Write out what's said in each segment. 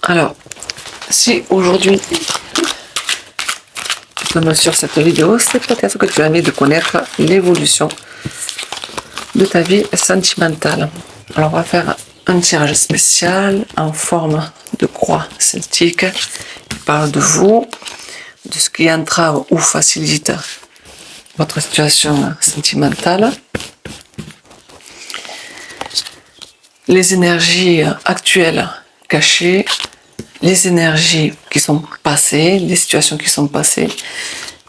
Alors, si aujourd'hui tu tombes sur cette vidéo, c'est peut-être que tu as envie de connaître l'évolution de ta vie sentimentale. Alors, on va faire un tirage spécial en forme de croix celtique qui parle de vous, de ce qui entrave ou facilite votre situation sentimentale, les énergies actuelles cachées, les énergies qui sont passées, les situations qui sont passées,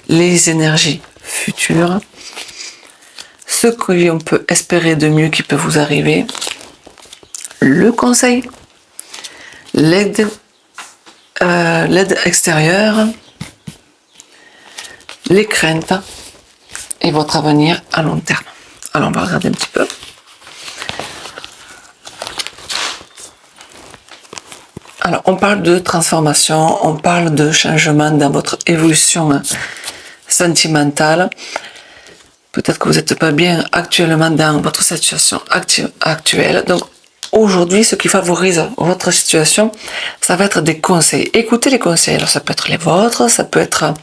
les énergies futures, ce qu'on peut espérer de mieux qui peut vous arriver, le conseil, l'aide extérieure, les craintes et votre avenir à long terme. Alors on va regarder un petit peu. Alors, on parle de transformation, on parle de changement dans votre évolution sentimentale. Peut-être que vous n'êtes pas bien actuellement dans votre situation actuelle. Donc, aujourd'hui, ce qui favorise votre situation, ça va être des conseils. Écoutez les conseils. Alors, ça peut être les vôtres, ça peut être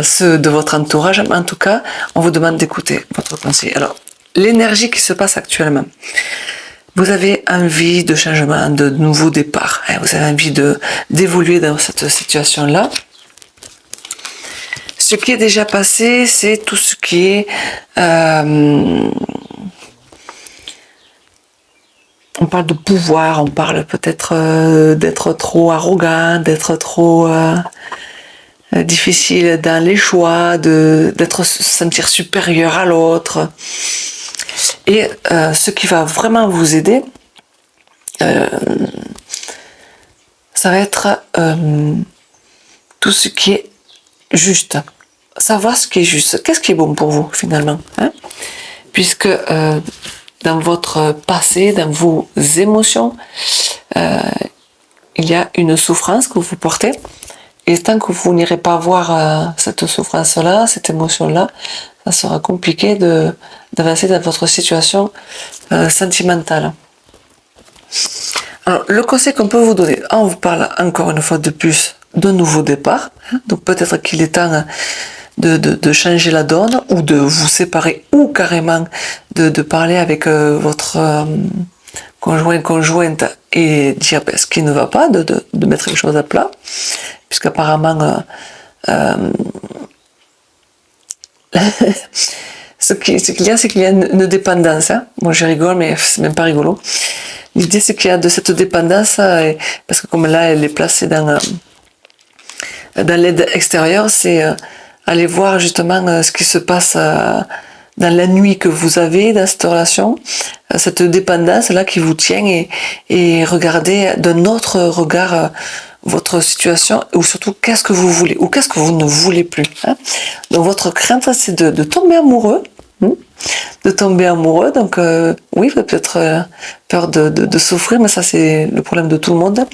ceux de votre entourage. Mais en tout cas, on vous demande d'écouter votre conseil. Alors, l'énergie qui se passe actuellement. Vous avez envie de changement, de nouveau départ. Vous avez envie d'évoluer dans cette situation-là. Ce qui est déjà passé, c'est tout ce qui est... on parle de pouvoir, on parle peut-être d'être trop arrogant, d'être trop difficile dans les choix, d'être se sentir supérieur à l'autre. Et ce qui va vraiment vous aider, ça va être tout ce qui est juste. Savoir ce qui est juste. Qu'est-ce qui est bon pour vous, finalement, hein? Puisque dans votre passé, dans vos émotions, il y a une souffrance que vous portez. Et tant que vous n'irez pas voir cette souffrance-là, cette émotion-là, ça sera compliqué d'avancer dans votre situation sentimentale. Alors, le conseil qu'on peut vous donner, on vous parle encore une fois de plus d'un nouveau départ. Donc peut-être qu'il est temps de changer la donne, ou de vous séparer, ou carrément de parler avec votre conjointe et dire ce qui ne va pas, de mettre les choses à plat, puisqu'apparemment ce qu'il y a, c'est qu'il y a une dépendance. Moi je rigole, mais c'est même pas rigolo. L'idée, c'est qu'il y a de cette dépendance, parce que comme là elle est placée dans l'aide extérieure, c'est aller voir justement ce qui se passe dans la nuit que vous avez dans cette relation, cette dépendance là qui vous tient, et regarder d'un autre regard votre situation, ou surtout qu'est-ce que vous voulez ou qu'est-ce que vous ne voulez plus. Donc votre crainte, c'est de tomber amoureux, de tomber amoureux. Donc oui, vous avez peut-être peur de souffrir, mais ça c'est le problème de tout le monde.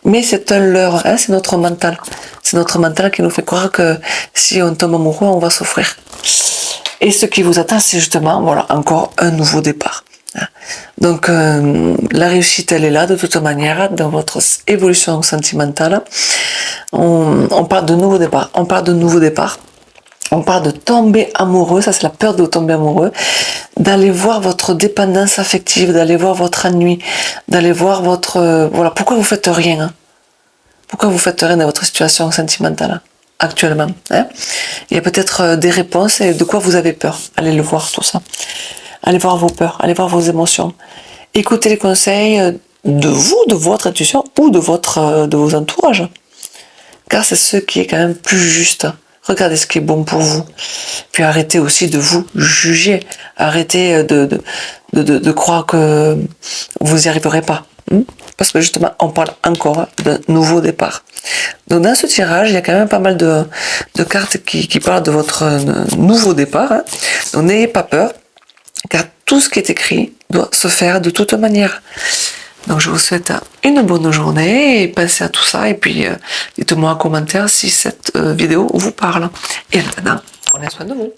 Mais c'est un leurre, c'est notre mental. C'est notre mental qui nous fait croire que si on tombe amoureux, on va souffrir. Et ce qui vous attend, c'est justement, voilà, encore un nouveau départ. Donc la réussite, elle est là de toute manière dans votre évolution sentimentale. On parle de nouveau départ. On parle de nouveau départ. On parle de tomber amoureux, ça c'est la peur de tomber amoureux, d'aller voir votre dépendance affective, d'aller voir votre ennui, d'aller voir votre... voilà, pourquoi vous faites rien, Pourquoi vous faites rien dans votre situation sentimentale actuellement, Il y a peut-être des réponses, et de quoi vous avez peur. Allez le voir, tout ça. Allez voir vos peurs, allez voir vos émotions. Écoutez les conseils de vous, de votre intuition, ou de vos entourages. Car c'est ce qui est quand même plus juste. Regardez ce qui est bon pour vous. Puis arrêtez aussi de vous juger. Arrêtez de croire que vous n'y arriverez pas. Parce que justement, on parle encore d'un nouveau départ. Donc dans ce tirage, il y a quand même pas mal de cartes qui parlent de votre nouveau départ. Donc n'ayez pas peur, car tout ce qui est écrit doit se faire de toute manière. Donc je vous souhaite une bonne journée, et pensez à tout ça, et puis dites-moi en commentaire si cette vidéo vous parle. Et maintenant, prenez soin de vous.